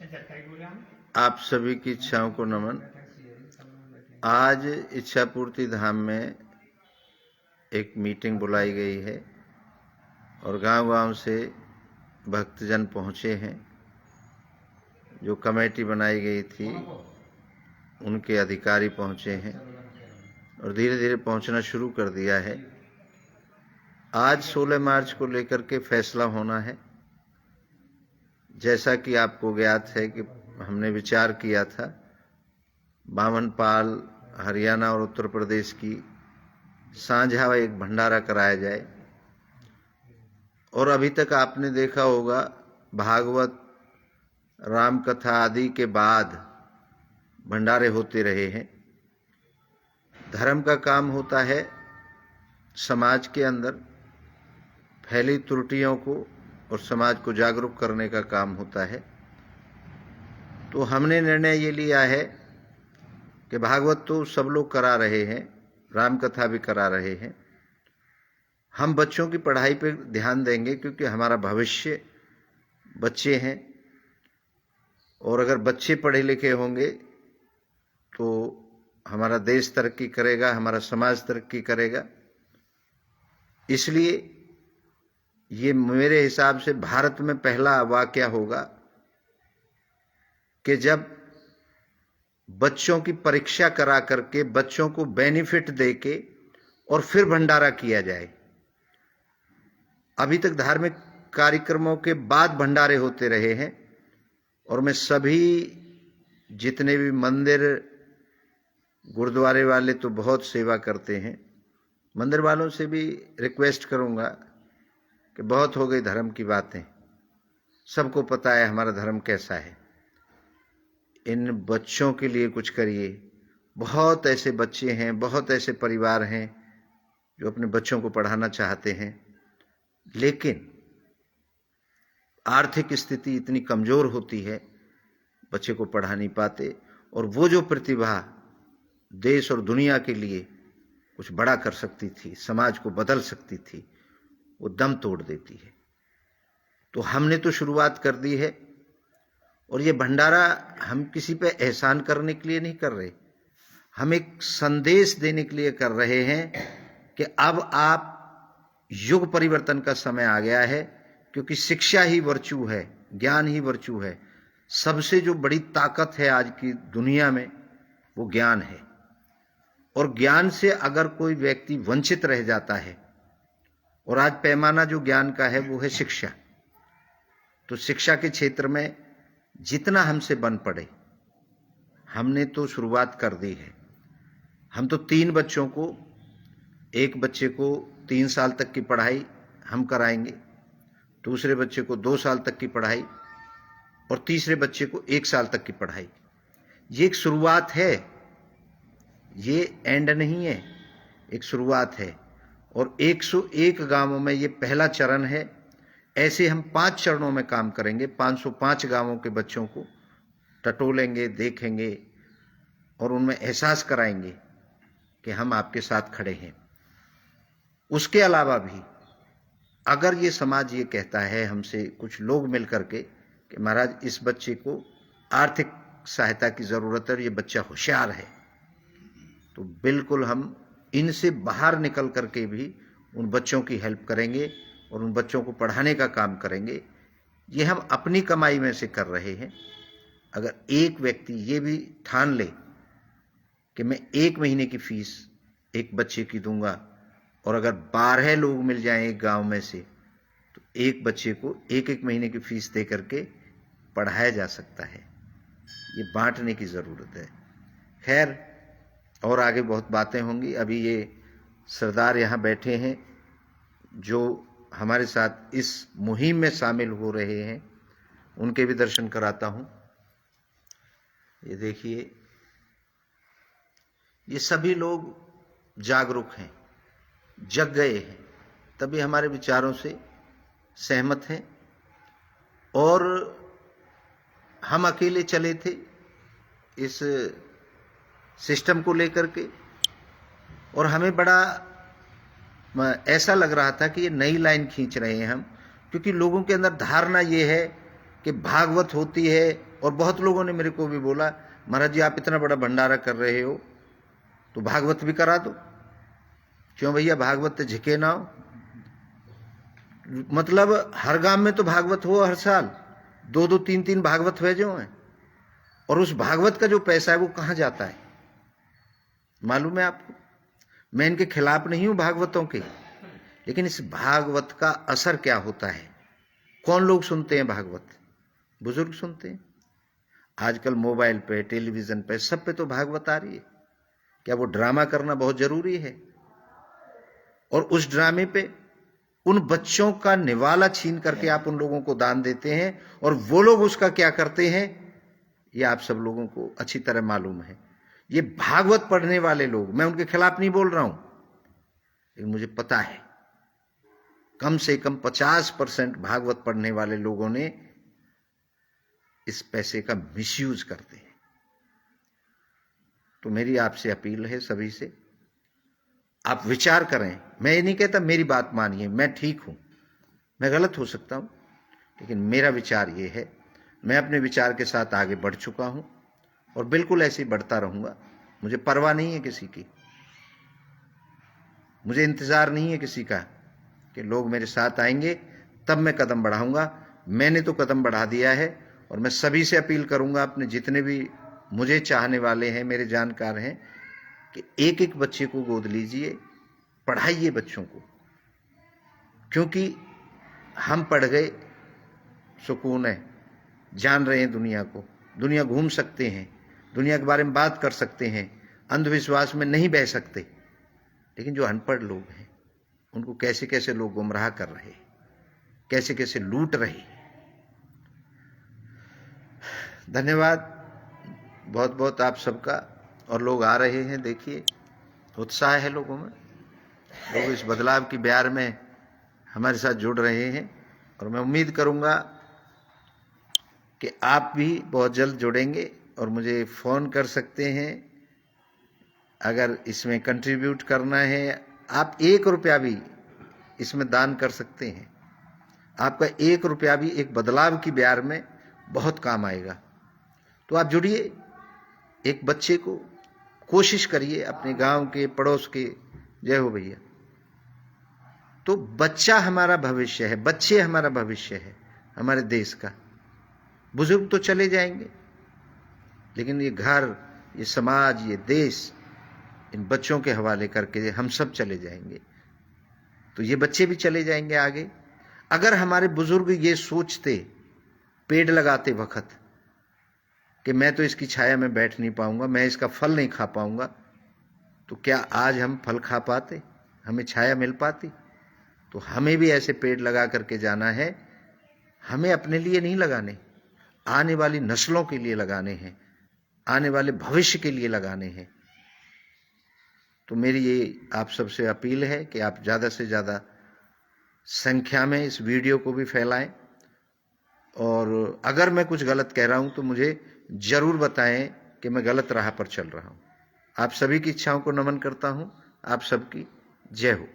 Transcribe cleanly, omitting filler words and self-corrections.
आप सभी की इच्छाओं को नमन। आज इच्छा पूर्ति धाम में एक मीटिंग बुलाई गई है और गांव-गांव से भक्तजन पहुंचे हैं। जो कमेटी बनाई गई थी उनके अधिकारी पहुंचे हैं और धीरे धीरे पहुंचना शुरू कर दिया है। आज 16 मार्च को लेकर के फैसला होना है। जैसा कि आपको ज्ञात है कि हमने विचार किया था बामनपाल, हरियाणा और उत्तर प्रदेश की साझा एक भंडारा कराया जाए। और अभी तक आपने देखा होगा भागवत, राम कथा आदि के बाद भंडारे होते रहे हैं। धर्म का काम होता है समाज के अंदर फैली त्रुटियों को और समाज को जागरूक करने का काम होता है। तो हमने निर्णय ये लिया है कि भागवत तो सब लोग करा रहे हैं, राम कथा भी करा रहे हैं, हम बच्चों की पढ़ाई पे ध्यान देंगे क्योंकि हमारा भविष्य बच्चे हैं और अगर बच्चे पढ़े लिखे होंगे तो हमारा देश तरक्की करेगा, हमारा समाज तरक्की करेगा। इसलिए ये मेरे हिसाब से भारत में पहला वाकया होगा कि जब बच्चों की परीक्षा करा करके बच्चों को बेनिफिट देके और फिर भंडारा किया जाए। अभी तक धार्मिक कार्यक्रमों के बाद भंडारे होते रहे हैं और मैं सभी जितने भी मंदिर गुरुद्वारे वाले तो बहुत सेवा करते हैं, मंदिर वालों से भी रिक्वेस्ट करूंगा कि बहुत हो गई धर्म की बातें, सबको पता है हमारा धर्म कैसा है। इन बच्चों के लिए कुछ करिए। बहुत ऐसे बच्चे हैं, बहुत ऐसे परिवार हैं जो अपने बच्चों को पढ़ाना चाहते हैं लेकिन आर्थिक स्थिति इतनी कमजोर होती है बच्चे को पढ़ा नहीं पाते और वो जो प्रतिभा देश और दुनिया के लिए कुछ बड़ा कर सकती थी, समाज को बदल सकती थी, वो दम तोड़ देती है। तो हमने तो शुरुआत कर दी है और ये भंडारा हम किसी पे एहसान करने के लिए नहीं कर रहे, हम एक संदेश देने के लिए कर रहे हैं कि अब आप युग परिवर्तन का समय आ गया है क्योंकि शिक्षा ही वर्चू है, ज्ञान ही वर्चू है। सबसे जो बड़ी ताकत है आज की दुनिया में वो ज्ञान है और ज्ञान से अगर कोई व्यक्ति वंचित रह जाता है और आज पैमाना जो ज्ञान का है वो है शिक्षा, तो शिक्षा के क्षेत्र में जितना हमसे बन पड़े हमने तो शुरुआत कर दी है। हम तो 3 बच्चों को, एक बच्चे को 3 साल तक की पढ़ाई हम कराएंगे, दूसरे बच्चे को 2 साल तक की पढ़ाई और तीसरे बच्चे को 1 साल तक की पढ़ाई। ये एक शुरुआत है, ये एंड नहीं है, एक शुरुआत है और 101 गांवों में ये पहला चरण है। ऐसे हम 5 चरणों में काम करेंगे। 505 गांवों के बच्चों को टटोलेंगे, देखेंगे और उनमें एहसास कराएंगे कि हम आपके साथ खड़े हैं। उसके अलावा भी अगर ये समाज ये कहता है हमसे कुछ लोग मिल करके कि महाराज इस बच्चे को आर्थिक सहायता की जरूरत है और ये बच्चा होशियार है, तो बिल्कुल हम इनसे बाहर निकल करके भी उन बच्चों की हेल्प करेंगे और उन बच्चों को पढ़ाने का काम करेंगे। ये हम अपनी कमाई में से कर रहे हैं। अगर एक व्यक्ति ये भी ठान ले कि मैं 1 महीने की फीस एक बच्चे की दूंगा और अगर 12 लोग मिल जाएं एक गांव में से तो एक बच्चे को 1-1 महीने की फीस दे करके पढ़ाया जा सकता है। ये बांटने की ज़रूरत है। खैर और आगे बहुत बातें होंगी। अभी ये सरदार यहाँ बैठे हैं जो हमारे साथ इस मुहिम में शामिल हो रहे हैं, उनके भी दर्शन कराता हूँ। ये देखिए, ये सभी लोग जागरूक हैं, जग गए हैं, तभी हमारे विचारों से सहमत हैं। और हम अकेले चले थे इस सिस्टम को लेकर के और हमें बड़ा ऐसा लग रहा था कि ये नई लाइन खींच रहे हैं हम, क्योंकि लोगों के अंदर धारणा ये है कि भागवत होती है, और बहुत लोगों ने मेरे को भी बोला, महाराज जी आप इतना बड़ा भंडारा कर रहे हो तो भागवत भी करा दो। क्यों भैया, भागवत तो झिके ना हो। मतलब हर गांव में तो भागवत हो, हर साल 2-2 3-3 भागवत हुए जो हैं, और उस भागवत का जो पैसा है वो कहां जाता है मालूम है आपको? मैं इनके खिलाफ नहीं हूं भागवतों के, लेकिन इस भागवत का असर क्या होता है? कौन लोग सुनते हैं भागवत? बुजुर्ग सुनते हैं। आजकल मोबाइल पे, टेलीविजन पे, सब पे तो भागवत आ रही है। क्या वो ड्रामा करना बहुत जरूरी है? और उस ड्रामे पे उन बच्चों का निवाला छीन करके आप उन लोगों को दान देते हैं, और वो लोग उसका क्या करते हैं ये आप सब लोगों को अच्छी तरह मालूम है। ये भागवत पढ़ने वाले लोग, मैं उनके खिलाफ नहीं बोल रहा हूं, लेकिन मुझे पता है कम से कम 50% भागवत पढ़ने वाले लोगों ने इस पैसे का मिसयूज करते हैं। तो मेरी आपसे अपील है सभी से, आप विचार करें। मैं ये नहीं कहता मेरी बात मानिए, मैं ठीक हूं, मैं गलत हो सकता हूं, लेकिन मेरा विचार ये है, मैं अपने विचार के साथ आगे बढ़ चुका हूं और बिल्कुल ऐसे ही बढ़ता रहूंगा। मुझे परवाह नहीं है किसी की, मुझे इंतजार नहीं है किसी का कि लोग मेरे साथ आएंगे तब मैं कदम बढ़ाऊंगा। मैंने तो कदम बढ़ा दिया है, और मैं सभी से अपील करूंगा, अपने जितने भी मुझे चाहने वाले हैं, मेरे जानकार हैं, कि एक एक बच्चे को गोद लीजिए, पढ़ाइए बच्चों को, क्योंकि हम पढ़ गए, सुकून है, जान रहे हैं दुनिया को, दुनिया घूम सकते हैं, दुनिया के बारे में बात कर सकते हैं, अंधविश्वास में नहीं बह सकते। लेकिन जो अनपढ़ लोग हैं उनको कैसे कैसे लोग गुमराह कर रहे हैं, कैसे कैसे लूट रहे हैं। धन्यवाद बहुत बहुत आप सबका। और लोग आ रहे हैं, देखिए उत्साह है लोगों में, लोग इस बदलाव की ब्यार में हमारे साथ जुड़ रहे हैं, और मैं उम्मीद करूंगा कि आप भी बहुत जल्द जुड़ेंगे और मुझे फ़ोन कर सकते हैं। अगर इसमें कंट्रीब्यूट करना है, आप 1 रुपया भी इसमें दान कर सकते हैं। आपका 1 रुपया भी एक बदलाव की ब्यार में बहुत काम आएगा। तो आप जुड़िए, एक बच्चे को कोशिश करिए, अपने गांव के, पड़ोस के। जय हो भैया। तो बच्चा हमारा भविष्य है, बच्चे हमारा भविष्य है हमारे देश का। बुजुर्ग तो चले जाएंगे, लेकिन ये घर, ये समाज, ये देश इन बच्चों के हवाले करके हम सब चले जाएंगे। तो ये बच्चे भी चले जाएंगे आगे। अगर हमारे बुजुर्ग ये सोचते पेड़ लगाते वक्त कि मैं तो इसकी छाया में बैठ नहीं पाऊंगा, मैं इसका फल नहीं खा पाऊंगा, तो क्या आज हम फल खा पाते, हमें छाया मिल पाती? तो हमें भी ऐसे पेड़ लगा करके जाना है। हमें अपने लिए नहीं लगाने, आने वाली नस्लों के लिए लगाने हैं, आने वाले भविष्य के लिए लगाने हैं। तो मेरी ये आप सबसे अपील है कि आप ज़्यादा से ज़्यादा संख्या में इस वीडियो को भी फैलाएं, और अगर मैं कुछ गलत कह रहा हूं तो मुझे जरूर बताएं कि मैं गलत राह पर चल रहा हूं। आप सभी की इच्छाओं को नमन करता हूं। आप सबकी जय हो।